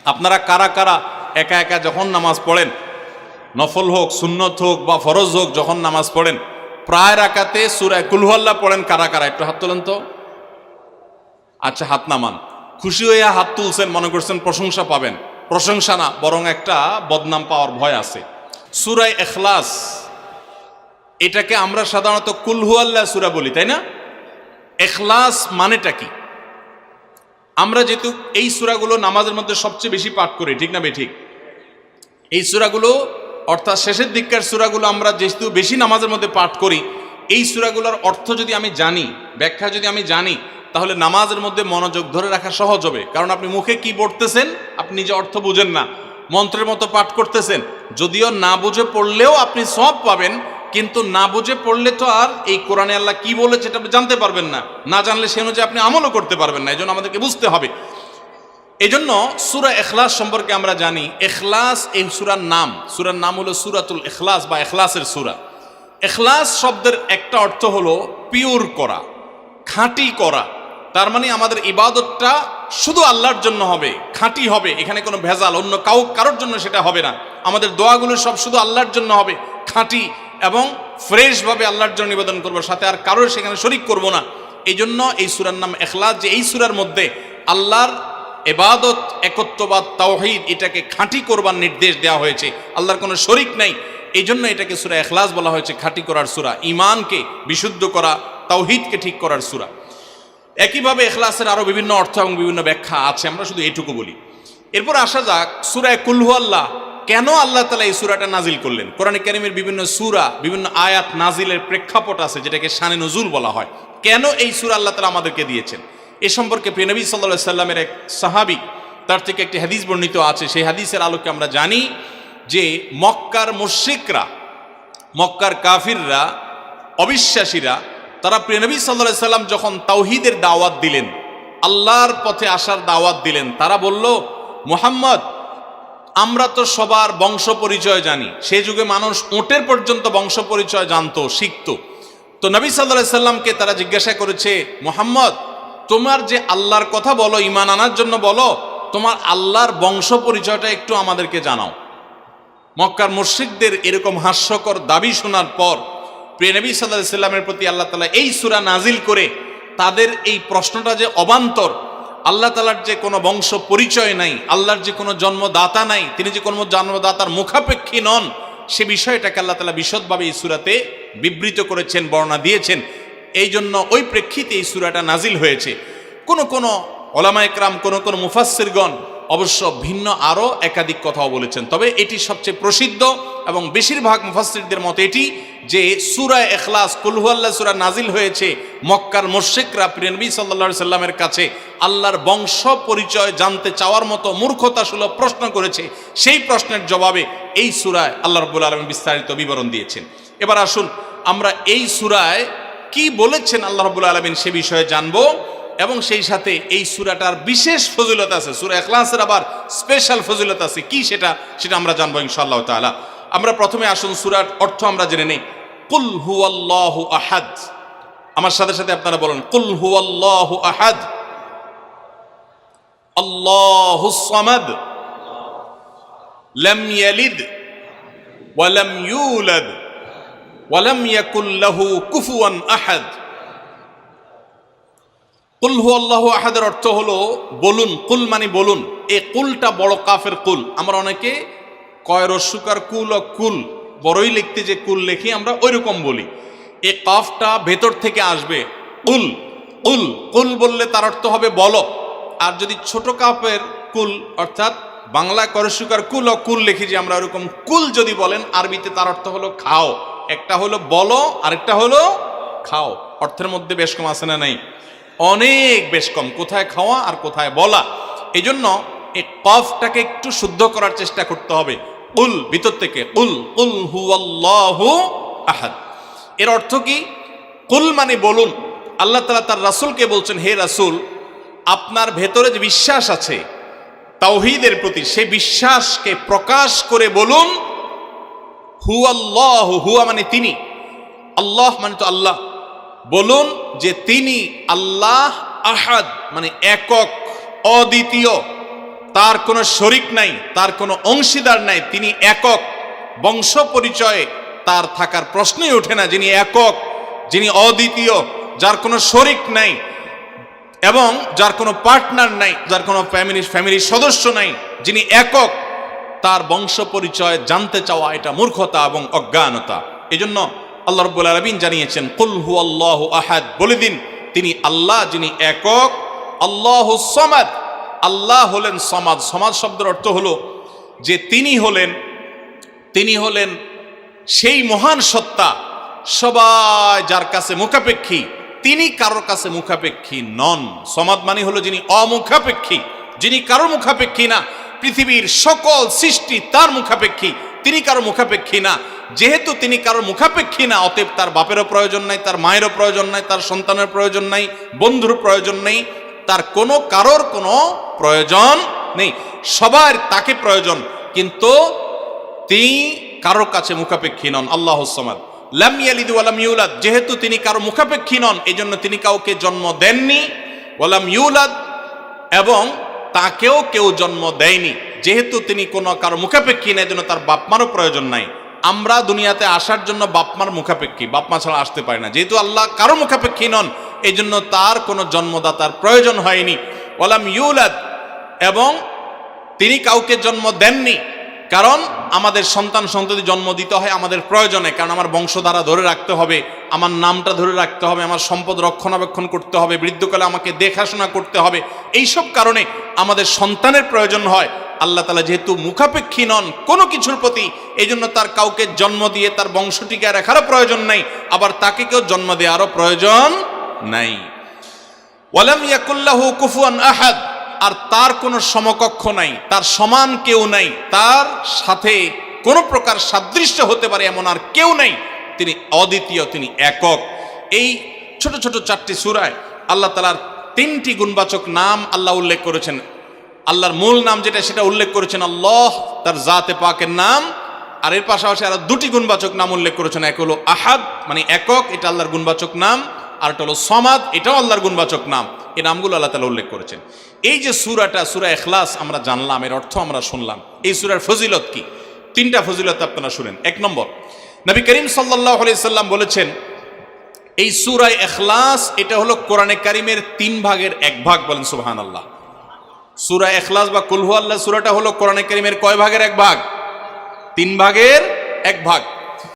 আপনারা কারা কারা একা একা যখন নামাজ পড়েন, নফল হোক, সুন্নত হোক বা ফরজ হোক, যখন নামাজ পড়েন প্রায় রাকাতে সূরা কুল হুয়াল্লাহ পড়েন কারা কারা? একটু হাত তোলেন তো। আচ্ছা, হাত নামান। খুশি হইয়া হাত তুলছেন, মনে করছেন প্রশংসা পাবেন। প্রশংসা না, বরং একটা বদনাম পাওয়ার ভয় আছে। সূরা ইখলাস, এটাকে আমরা সাধারণত কুল হুয়াল্লাহ সূরা বলি, তাই না? ইখলাস মানেটা কি? আমরা যেহেতু এই সূরাগুলো নামাজের মধ্যে সবচেয়ে বেশি পাঠ করি, ঠিক না বেঠিক? এই সূরাগুলো অর্থাৎ শেষের দিককার সূরাগুলো আমরা যেহেতু বেশি নামাজের মধ্যে পাঠ করি, এই সূরাগুলোর অর্থ যদি আমি জানি, ব্যাখ্যা যদি আমি জানি, তাহলে নামাজের মধ্যে মনোযোগ ধরে রাখা সহজ হবে। কারণ আপনি মুখে কি পড়তেছেন, আপনি নিজে অর্থ বুঝেন না, মন্ত্রের মতো পাঠ করতেছেন। যদিও না বুঝে পড়লেও আপনি সওয়াব পাবেন, কিন্তু না বুঝে পড়লে তো আর এই কোরআনে আল্লাহ কি বলেছে এটা আপনি জানতে পারবেন না। না জানলে সে অনুযায়ী আপনি আমলও করতে পারবেন না। এই জন্য আমাদেরকে বুঝতে হবে। এই জন্য সূরা ইখলাস সম্পর্কে আমরা জানি। ইখলাস এই সূরার নাম, সূরার নাম হলো সূরাতুল ইখলাস বা ইখলাসের সূরা। ইখলাস শব্দের একটা অর্থ হলো পিওর করা, খাঁটি করা। তার মানে আমাদের ইবাদতটা শুধু আল্লাহর জন্য হবে, খাঁটি হবে, এখানে কোনো ভেজাল অন্য কারোর জন্য সেটা হবে না। আমাদের দোয়াগুলো সব শুধু আল্লাহর জন্য হবে, খাঁটি এবং ফ্রেশভাবে আল্লাহর জন্য নিবেদন করবো, সাথে আর কারোর সেখানে শরিক করব না। এই জন্য এই সূরার নাম ইখলাস, যে এই সূরার মধ্যে আল্লাহর ইবাদত, একত্ববাদ, তাওহীদ, এটাকে খাঁটি করবার নির্দেশ দেওয়া হয়েছে। আল্লাহর কোনো শরিক নাই, এই জন্য এটাকে সূরা ইখলাস বলা হয়েছে, খাঁটি করার সূরা, ঈমানকে বিশুদ্ধ করা, তাওহীদকে ঠিক করার সূরা। একইভাবে ইখলাসের আরো বিভিন্ন অর্থ এবং বিভিন্ন ব্যাখ্যা আছে, আমরা শুধু এটুকু বলি। এরপর আসা যাক সূরা কুল হুয়াল্লাহ। কেন আল্লাহ তাআলা এই সূরাটা নাজিল করলেন? কোরআনে কারীমের বিভিন্ন সূরা, বিভিন্ন আয়াত নাজিলের প্রেক্ষাপট আছে, যেটাকে শানে নুজুল বলা হয়। কেন এই সূরা আল্লাহ তাআলা আমাদেরকে দিয়েছেন, এ সম্পর্কে প্রিয় নবী সাল্লাল্লাহু আলাইহি সাল্লামের এক সাহাবী, তার থেকে একটি হাদিস বর্ণিত আছে। সেই হাদিসের আলোকে আমরা জানি যে মক্কার মুশরিকরা, মক্কার কাফিররা, অবিশ্বাসীরা, তারা প্রিয় নবী সাল্লাল্লাহু আলাইহি সাল্লাম যখন তাওহীদের দাওয়াত দিলেন, আল্লাহর পথে আসার দাওয়াত দিলেন, তারা বলল, মুহাম্মদ, আমরা তো সবার বংশ পরিচয় জানি। সেই যুগে মানুষ ওটের পর্যন্ত বংশ পরিচয় জানতো, শিখতো। তো নবী সাল্লাল্লাহু আলাইহি সাল্লামকে তারা জিজ্ঞাসা করেছে, মুহাম্মদ, তোমার যে আল্লাহর কথা বলো, ঈমান আনার জন্য বলো, তোমার আল্লাহর বংশ পরিচয়টা একটু আমাদেরকে জানাও। মক্কার মুশরিকদের এরকম হাস্যকর দাবি শোনার পর প্রিয় নবী সাল্লাল্লাহু আলাইহি সাল্লামের প্রতি আল্লাহ তাআলা এই সূরা নাজিল করে তাদের এই প্রশ্নটা যে অবান্তর, আল্লাহ তাআলার যে কোনো বংশ পরিচয় নাই, আল্লাহর যে কোনো জন্মদাতা নাই, তিনি যে কোনো জন্মদাতার মুখাপেক্ষী নন, সে বিষয়টাকে আল্লাহ তাআলা বিশদভাবে এই সূরাতে বিবৃত করেছেন, বর্ণনা দিয়েছেন। এই জন্য ওই প্রেক্ষিতে এই সূরাটা নাজিল হয়েছে। কোন উলামা ইকরাম, কোন মুফাসসিরগণ অবশ্য ভিন্ন আরও একাধিক কথাও বলেছেন। তবে এটি সবচেয়ে প্রসিদ্ধ এবং বেশিরভাগ মুফাসসিরদের মতে এটি যে সূরা ইখলাস, কুল হুয়াল্লাহ সূরা নাজিল হয়েছে মক্কার মুশরিকরা প্রিয় নবী সাল্লাল্লাহু আলাইহি সাল্লামের কাছে আল্লাহর বংশ পরিচয় জানতে চাওয়ার মতো মূর্খতাসুলভ প্রশ্ন করেছে। সেই প্রশ্নের জবাবে এই সূরায় আল্লাহ রাব্বুল আলামিন বিস্তারিত বিবরণ দিয়েছেন। এবার আসুন আমরা এই সূরায় কি বলেছেন আল্লাহ রাব্বুল আলামিন সে বিষয়ে জানবো, এবং সেই সাথে এই সূরাটার বিশেষ ফজিলত আছে। সূরা ইখলাসের আবার স্পেশাল ফজিলত আছে, কি সেটা আমরা জানবো ইনশাআল্লাহ তাআলা। আমরা প্রথমে আসুন সূরার অর্থ আমরা জেনে নেই। কুল হুয়াল্লাহু আহাদ। আমার সাথে সাথে আপনারা বলেন, কুল হুয়াল্লাহু আহাদ, আল্লাহুস সামাদ, লাম ইয়ালিদ ওয়া লাম ইউলাদ ওয়া লাম ইয়াকুল লাহু কুফুয়ান আহাদ। কুল হুয়াল্লাহু আহাদের অর্থ হলো বলুন। কুল মানে বলুন। এই কুলটা বড় কাফের কুল। আমরা অনেকে কয় রস্যকার কুল ও কুল, বড়ই লিখতে যে কুল লিখি আমরা ওই রকম বলি। এই কাফটা ভেতর থেকে আসবে, কুল। কুল কুল বললে তার অর্থ হবে বলো। আর যদি ছোট কাফের কুল, অর্থাৎ বাংলা করস্যকার কুল ও কুল লিখি যে আমরা ওরকম কুল যদি বলেন, আরবিতে তার অর্থ হলো খাও। একটা হলো বলো, আরেকটা হলো খাও। অর্থের মধ্যে বেশ কম আছে না নাই? অনেক বেশ কম, কোথায় খাওয়া আর কোথায় বলা। এই জন্য এই কফটাকে একটু শুদ্ধ করার চেষ্টা করতে হবে। কুল ভিতর থেকে, কুল কুল হুয়াল্লাহু আহাদ। এর অর্থ কি? কুল মানে বলুন। আল্লাহ তাআলা তার রাসূলকে বলছেন, হে রাসূল, আপনার ভেতরে যে বিশ্বাস আছে তাওহীদের প্রতি, সেই বিশ্বাসকে প্রকাশ করে বলুন, হুয়াল্লাহু, হুয়া মানে তিনি, আল্লাহ মানে তো আল্লাহ, বলুন যে তিনি আল্লাহ, আহাদ মানে একক, অদ্বিতীয়, তার কোনো শরিক নাই, তার কোনো অংশীদার নাই, তিনি একক। বংশ পরিচয়ে তার থাকার প্রশ্নই ওঠে না। যিনি একক, যিনি অদ্বিতীয়, যার কোনো শরিক নাই এবং যার কোনো পার্টনার নাই, যার কোনো ফ্যামিলির সদস্য নাই, যিনি একক, তার বংশ পরিচয় জানতে চাওয়া এটা মূর্খতা এবং অজ্ঞানতা। এজন্য আল্লাহ রাব্বুল আলামিন জানিয়েছেন, কুল হুয়াল্লাহু আহাদ, বলে দিন তিনি আল্লাহ যিনি একক, আল্লাহুস সামাদ, আল্লাহ হলেন সমাদ। সমাদ শব্দের অর্থ হলো যে তিনি হলেন সেই মহান সত্তা, সবাই যার কাছে মুখাপেক্ষী, তিনি কারোর কাছে মুখাপেক্ষী নন। সমাদ মানে হলো যিনি অমুখাপেক্ষী, যিনি কারোর মুখাপেক্ষী না। পৃথিবীর সকল সৃষ্টি তার মুখাপেক্ষী, তিনি কারো মুখাপেক্ষী না। যেহেতু তিনি কারোর মুখাপেক্ষী না, অতএব তার বাপেরও প্রয়োজন নাই, তার মায়েরও প্রয়োজন নাই, তার সন্তানের প্রয়োজন নাই, বন্ধুর প্রয়োজন নেই, তার কারোর কোনো প্রয়োজন নেই। সবার তাকে প্রয়োজন, কিন্তু তিনি কারোর কাছে মুখাপেক্ষী নন। আল্লাহুস সামাদ, লাম ইয়ালিদ ওয়া লাম ইউলাদ, যেহেতু তিনি কারো মুখাপেক্ষী নন, এজন্য তিনি কাউকে জন্ম দেননি। ওয়া লাম ইউলাদ, এবং তাকেও কেউ জন্ম দেয়নি। যেহেতু তিনি কারো মুখাপেক্ষী না, এজন্য তার বাপমারও প্রয়োজন নাই। আমরা দুনিয়াতে আসার জন্য বাপমার মুখাপেক্ষী, বাপমা ছাড়া আসতে পারে না। যেহেতু আল্লাহ কারো মুখাপেক্ষী নন, এই জন্য তার কোনো জন্মদাতার প্রয়োজন হয়নি। ওয়া লাম ইউলাদ, এবং তিনি কাউকে জন্ম দেননি। কারণ আমাদের সন্তান সন্ততি জন্ম দিতে হয় আমাদের প্রয়োজনে, কারণ আমার বংশধারা ধরে রাখতে হবে, আমার নামটা ধরে রাখতে হবে, আমার সম্পদ রক্ষণাবেক্ষণ করতে হবে, বৃদ্ধকালে আমাকে দেখাশোনা করতে হবে। এইসব কারণে আমাদের সন্তানের প্রয়োজন হয়। আল্লাহ তাআলা যেহেতু মুখাপেক্ষী নন কোনো কিছুর প্রতি, এই জন্য তার কাউকে জন্ম দিয়ে তার বংশটিকে রাখারও প্রয়োজন নাই, আবার তাকে কেউ জন্ম দেওয়ারও প্রয়োজন নাই। ওয়ালাম ইয়াকুল্লাহু কুফুয়ান আহাদ, আর তার কোনো সমকক্ষ নাই, তার সমান কেউ নাই, তার সাথে কোনো প্রকার সাদৃশ্য হতে পারে এমন আর কেউ নাই। তিনি অদ্বিতীয়, তিনি একক। এই ছোট ছোট 4টি সূরায় আল্লাহ তাআলার 3টি গুণবাচক নাম আল্লাহ উল্লেখ করেছেন। আল্লাহর মূল নাম যেটা, সেটা উল্লেখ করেছেন আল্লাহ, তার জাতে পাকের নাম। আর এর পাশাপাশি আরো 2টি গুণবাচক নাম উল্লেখ করেছেন। এক হলো আহাদ, মানে একক, এটা আল্লাহর গুণবাচক নাম। আর এটা হলো সমাদ, এটাও আল্লাহর গুণবাচক নাম। এই নামগুলো আল্লাহ তাআলা উল্লেখ করেছেন। এই যে সূরাটা, সূরা ইখলাস আমরা জানলাম, এর অর্থ আমরা শুনলাম। এই সূরার ফজিলত কি? 3টা ফজিলত আপনারা শুনেন। 1 নম্বর, নবী করিম সাল্লাল্লাহু আলাইহি সাল্লাম বলেছেন, এই সূরা ইখলাস এটা হলো কোরআনে কারীমের 3 ভাগের 1 ভাগ। বলেন সুবহানাল্লাহ। সূরা ইখলাস বা কুল হুয়াল্লাহ সূরাটা হলো কোরআনে কারীমের কয় ভাগের 1 ভাগ? 3 ভাগের 1 ভাগ।